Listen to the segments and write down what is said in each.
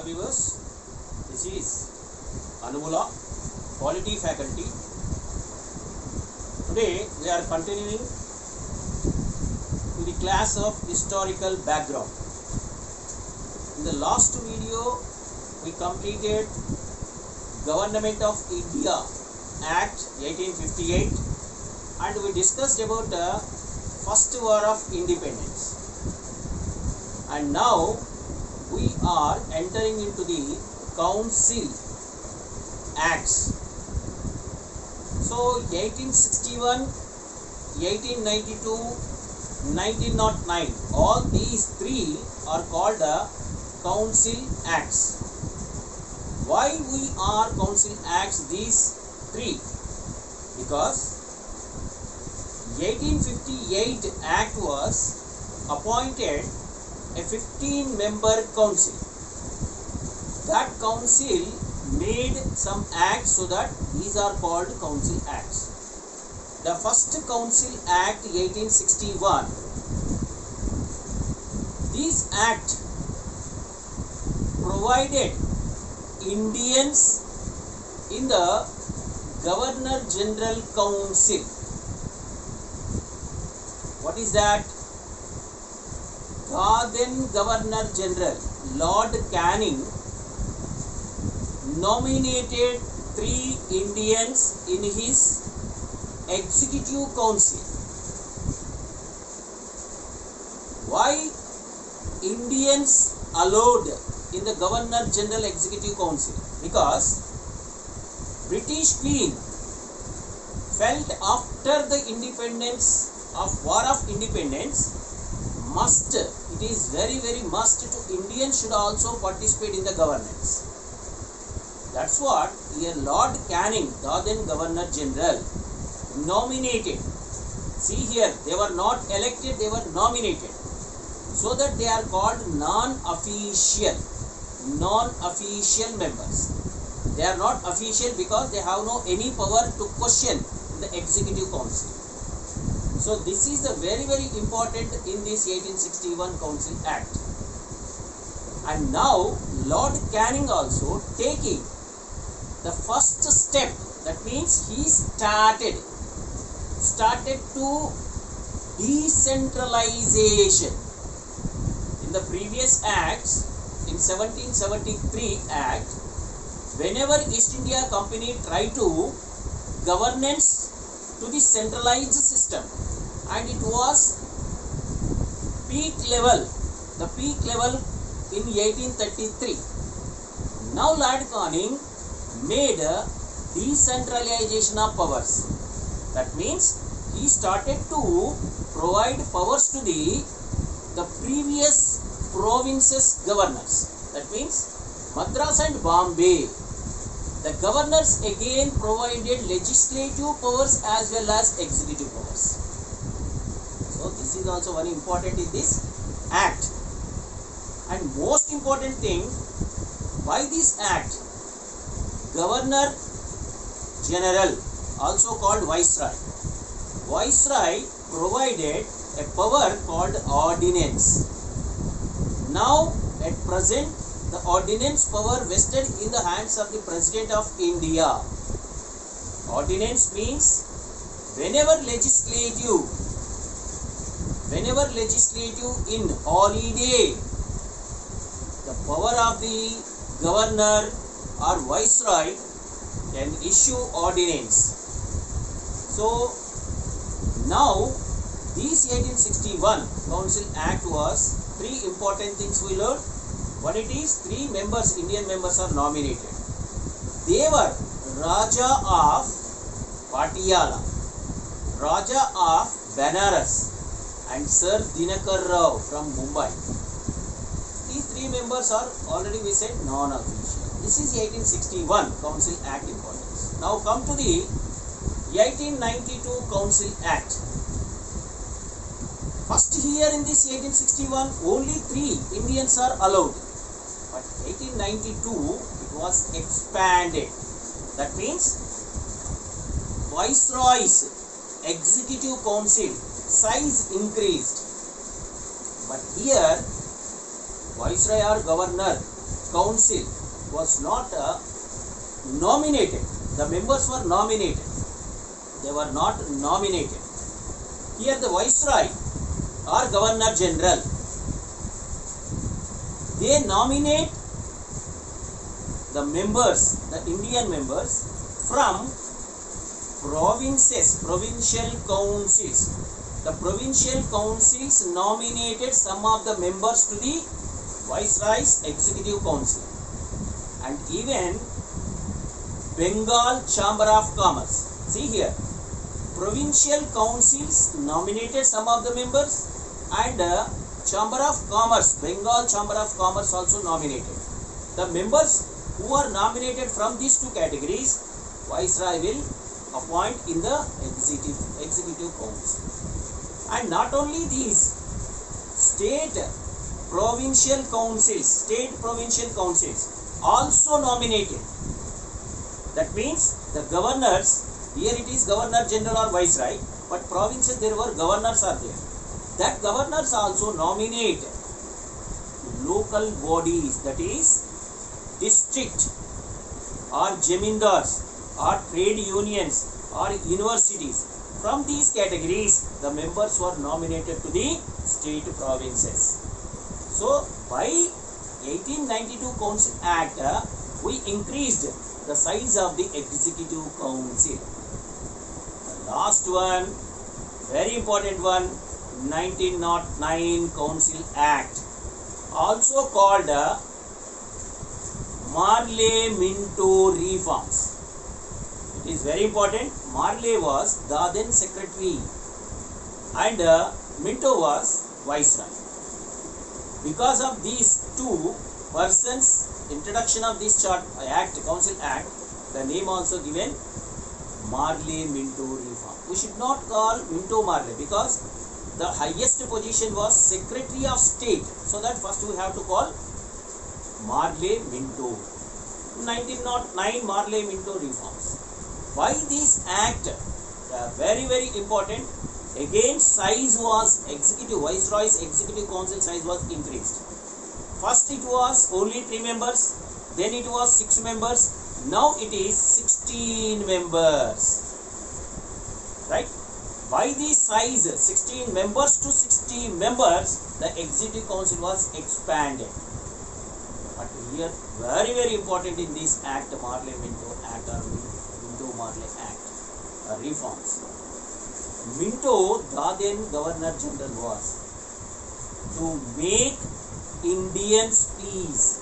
viewers, this is Anumula, Polity faculty. Today we are continuing to the class of historical background. In the last video we completed Government of India Act 1858 and we discussed about the first war of independence. And now we are entering into the Council Acts. So 1861, 1892, 1909, all these three are called Council Acts. Why we are Council Acts these three? Because 1858 Act was appointed a 15-member council. That council made some acts, so that these are called Council Acts. The first Council Act 1861. This act provided Indians in the Governor General Council. What is that? Then Governor General Lord Canning nominated 3 Indians in his executive council. Why Indians allowed in the Governor General Executive Council? Because British Queen felt after the independence of War of Independence, it is very must to Indians should also participate in the governance. That's what here Lord Canning, the then Governor General, nominated. See here, they were not elected, they were nominated. So that they are called non-official members. They are not official because they have no any power to question the Executive Council. So this is the very important in this 1861 Council Act. And now Lord Canning also taking the first step, that means he started to decentralization. In the previous acts, in 1773 Act, whenever East India Company tried to governance to the centralized system, and it was peak level in 1833. Now Lord Canning made a decentralization of powers. That means he started to provide powers to the previous provinces governors. That means Madras and Bombay. The governors again provided legislative powers as well as executive powers. So this is also very important in this act. And most important thing, by this act, Governor General, also called Viceroy, provided a power called ordinance. Now at present, the ordinance power vested in the hands of the President of India. Ordinance means whenever legislative in holiday, the power of the governor or viceroy can issue ordinance. So now this 1861 Council Act was 3 important things we learned. One, it is 3 members, Indian members are nominated. They were Raja of Patiala, Raja of Benares, and Sir Dinakar Rao from Mumbai. These 3 members are already we said non-official. This is 1861 Council Act importance. Now come to the 1892 Council Act. First here in this 1861 only 3 Indians are allowed. But 1892 it was expanded. That means Viceroy's Executive Council size increased. But here Viceroy or Governor council was not nominated. The members were nominated. They were not nominated. Here the Viceroy or Governor General, they nominate the members, the Indian members from provinces, provincial councils. The provincial councils nominated some of the members to the Viceroy's Executive Council. And even Bengal Chamber of Commerce. See here, provincial councils nominated some of the members, and Chamber of Commerce, Bengal Chamber of Commerce also nominated. The members who are nominated from these two categories, Viceroy will appoint in the Executive Council. And not only these, state provincial councils also nominated. That means the governors, here it is Governor General or Viceroy, but provinces there were governors are there. That governors also nominate local bodies, that is district or jamindars or trade unions or universities. From these categories, the members were nominated to the state provinces. So by 1892 Council Act, we increased the size of the Executive Council. The last one, very important one, 1909 Council Act, also called Marley-Minto reforms. It is very important. Marley was the then secretary and Minto was Viceroy. Because of these two persons, introduction of this Council Act, the name also given Marley-Minto reform. We should not call Minto Marley because the highest position was Secretary of State. So that first we have to call Marley-Minto. 1909 Marley-Minto reforms. Why this act? Very very important. Again, size was Viceroy's Executive Council size was increased. First it was only 3 members, then it was 6 members, now it is 16 members. Right? By this size, 16 members to 60 members, the Executive Council was expanded. But here, very very important in this act, Marley-Minto Act or Minto-Marley Act, reforms. Minto, the then Governor General, was to make Indians peace,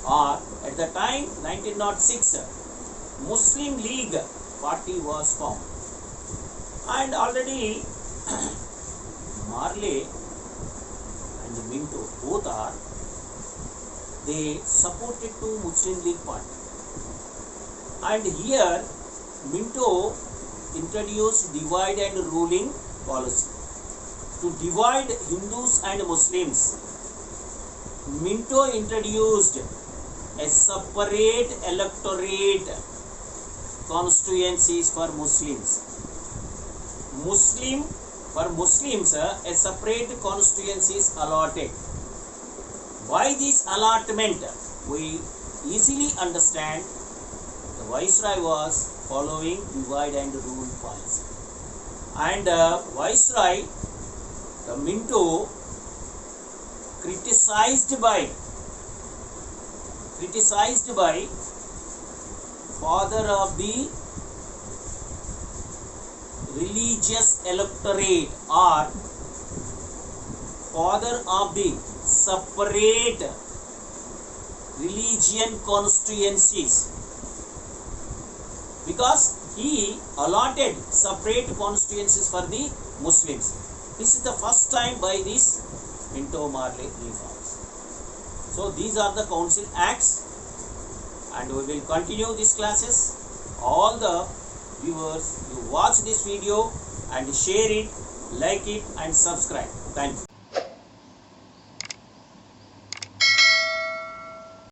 or at the time 1906 Muslim League party was formed, and already Marley and Minto both are, they supported to Muslim League party, and here Minto introduced divide and ruling policy. To divide Hindus and Muslims, Minto introduced a separate electorate constituencies for Muslims. For Muslims, a separate constituencies allotted. Why this allotment? We easily understand the Viceroy was following divide and rule policy. And Viceroy, the Minto, criticized by father of the religious electorate or father of the separate religion constituencies, because he allotted separate constituencies for the Muslims. This is the first time by this Minto-Marley reforms. So these are the council acts, and we will continue these classes. All the viewers, you watch this video and share it, like it and subscribe. Thank you.